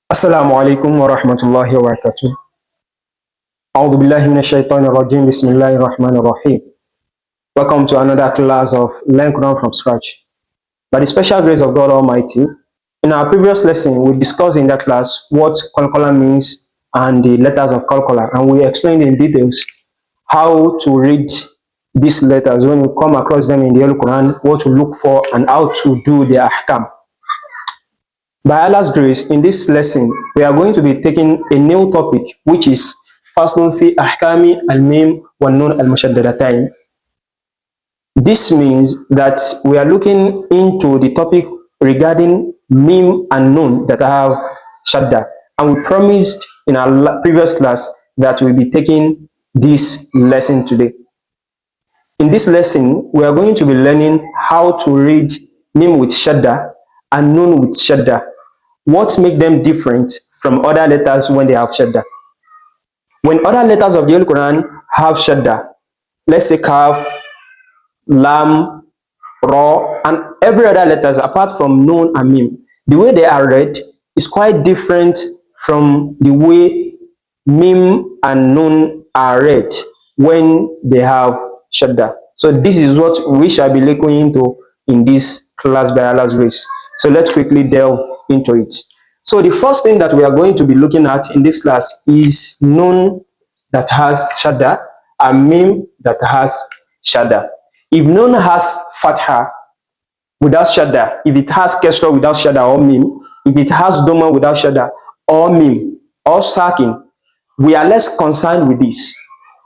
Assalāmu Alaikum Warahmatullāhi Wabarakātuh. A'udhu billahi minash shaitanir rajim. Bismillahir Rahmanir Rahim. Welcome to another class of Learn Qur'an from scratch. By the special grace of God Almighty, in our previous lesson, we discussed in that class what Qalqala means and the letters of Qalqala, and we explained in details how to read these letters when you come across them in the Holy Qur'an, what to look for, and how to do the Ahkām. By Allah's grace, in this lesson, we are going to be taking a new topic, which is Faslun fi Ahkami al-Mīm and Nūn Mushaddadatain. This means that we are looking into the topic regarding Mīm and Nūn that have Shaddah. And we promised in our previous class that we'll be taking this lesson today. In this lesson, we are going to be learning how to read Mīm with Shaddah and Nūn with Shaddah. What makes them different from other letters when they have Shaddah? When other letters of the Holy Quran have Shaddah, let's say Kaf, Lam, Ra, and every other letters apart from Noon and Mim, the way they are read is quite different from the way Mim and Noon are read when they have Shaddah. So this is what we shall be looking into in this class by Allah's grace. So let's quickly delve into it. So the first thing that we are going to be looking at in this class is Noon that has Shaddah and Mim that has Shaddah. If Noon has Fatha without Shaddah, if it has Kesra without Shaddah or Mim, if it has Doma without Shaddah or Mim or Sakin, we are less concerned with this.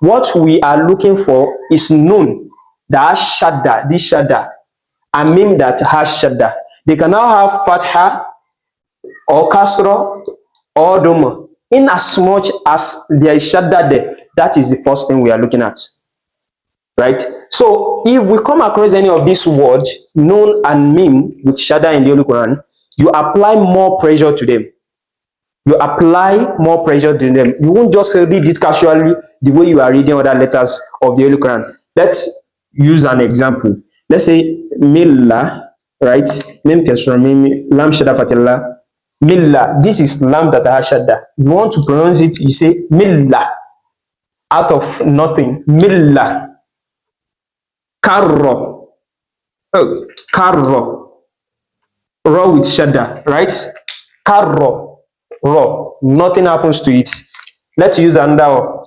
What we are looking for is Noon that has Shaddah, this Shaddah, and Mim that has Shaddah. They can now have Fatha or Kasra or Doma. In as much as there is Shaddah there, that is the first thing we are looking at. Right? So if we come across any of these words, Noon and Mim with Shaddah in the Holy Quran, you apply more pressure to them. You apply more pressure to them. You won't just read it casually the way you are reading other letters of the Holy Quran. Let's use an example. Let's say Milla, right? Mim Kesra, Mim, Lam Shaddah Fatilla, Milla. This is Lam that has Shaddah. If you want to pronounce it, you say Milla. Out of nothing. Milla. Karro. Karro. Raw with Shaddah, right? Karro. Raw. Nothing happens to it. Let's use another.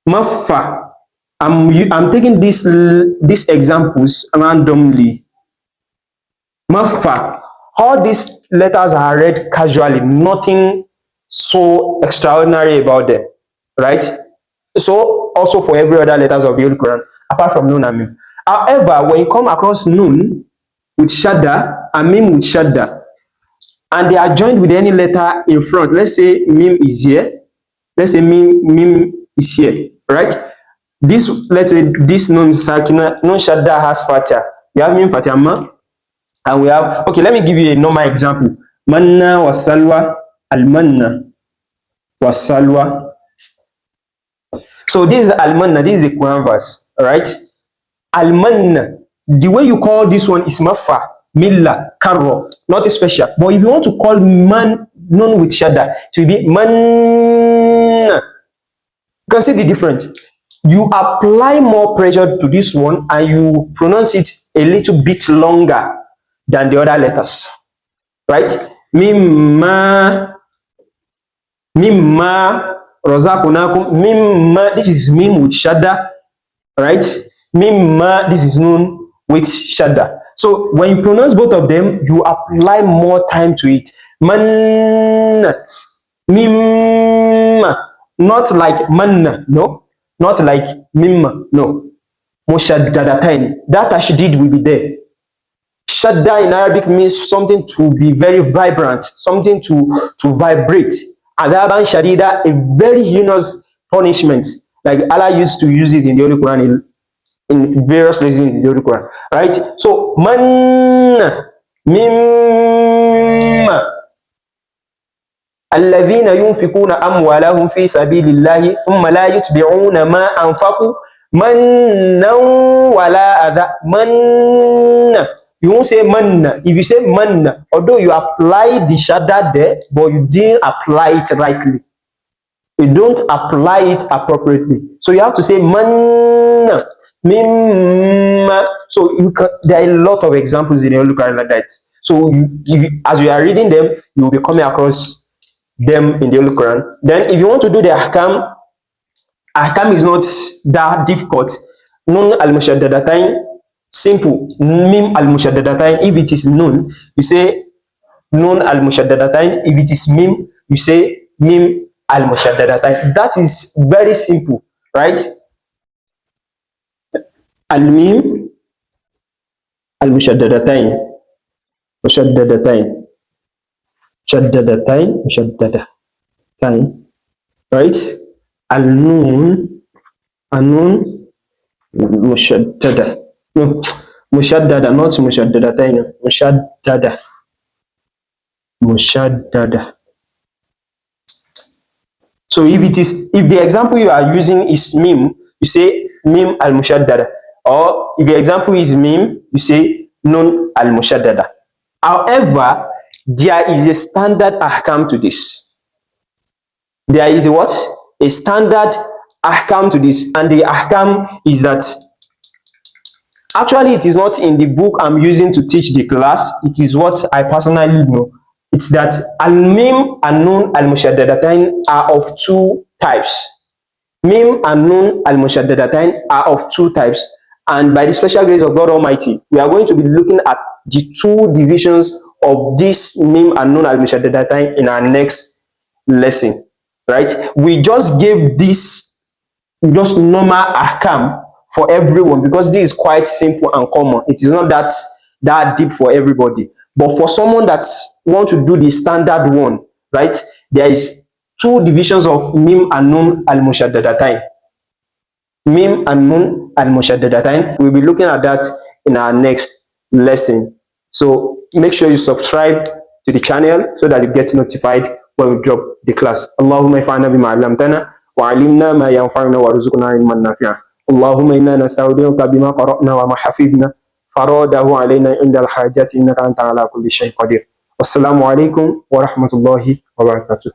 Maffa. I'm taking these examples randomly. Maffa. All these letters are read casually, nothing so extraordinary about them, right? So also for every other letters of the Holy Quran, apart from Noon and Mim. However, when you come across Noon with Shaddah and Mim with Shaddah, and they are joined with any letter in front, let's say Mim is here, let's say Mim is here, right? This, let's say this Noon Sakina, Noon Shaddah has Fatha. We have Mim Fatha Ma. And we have, okay, let me give you a normal example. Manna wa salwa, al-manna wa salwa. So this is al-manna, this is a Quran verse, right? Al-manna, the way you call this one is mafa, milla, karro, not special. But if you want to call man, Noon with Shaddah, to be manna, you can see the difference. You apply more pressure to this one and you pronounce it a little bit longer than the other letters, right? Mimma, Razakunakum, Mimma, this is Mim with Shaddah, right? Mimma, this is Noon with Shaddah. So when you pronounce both of them, you apply more time to it. Man, Mimma, not like Manna, no, not like Mimma, no. Mushaddadatain, that Tashdid will be there. Shaddah in Arabic means something to be very vibrant, something to vibrate. Adaban Shadida, a very heinous punishment. Like Allah used to use it in the Holy Quran, in various places in the Holy Quran. Right? So, Man, Mim, الذين ينفقون أموالهم في سبيل الله ثم لا يتبعون ما أنفقوا منا ولا أذى. من You won't say man. If you say man, although you apply the shadda there, but you didn't apply it rightly. You don't apply it appropriately. So you have to say man, mim. So you can, there are a lot of examples in the Holy Qur'an like that. So as you are reading them, you will be coming across them in the Holy Qur'an. Then if you want to do the ahkam, ahkam is not that difficult. Nūn al-Mushaddadatain, simple. Mīm al-Mushaddadatain, if it is Nūn, you say Nūn al-Mushaddadatain. If it is Mīm, you say Mīm al-Mushaddadatain. That is very simple, right? Al-Mīm al-Mushaddadatain, Mushaddadatain, Mushaddadatain, Mushaddadatain, right? Al-Nūn, An-Nūn Mushaddada. No, Mushaddada, not Mushaddadatain. Mushaddada. Mushaddada. So if the example you are using is Mīm, you say Mīm al-Mushaddada. Or if the example is Mīm, you say Nūn al-Mushaddada. However, there is a standard ahkam to this. There is a what? A standard ahkam to this, and the ahkam is that actually it is not in the book I'm using to teach the class. It is what I personally know. It's that al-Mīm and Nūn al-Mushaddadatain are of two types. Mīm and Nūn al-Mushaddadatain are of two types, and by the special grace of God Almighty, we are going to be looking at the two divisions of this Mīm and Nūn al-Mushaddadatain in our next lesson. Right? We just gave this just normal ahkam for everyone because this is quite simple and common. It is not that deep for everybody. But for someone that wants to do the standard one, right? There is two divisions of Mīm and Nūn al-Mushaddadatain. Mīm and Nūn al-Mushaddadatain. We'll be looking at that in our next lesson. So make sure you subscribe to the channel so that you get notified when we drop the class. Allahumma ifa'na bima 'allamtana wa 'allimna ma yanfa'una warzuqna ilman nafi'a. Allahumma inna nasta'udinuka bima qara'na wa ma hafidna faradahu 'alayna 'inda al-hajati innaka anta 'ala kulli shay'in qadir. Wassalamu alaikum wa rahmatullahi wa barakatuh.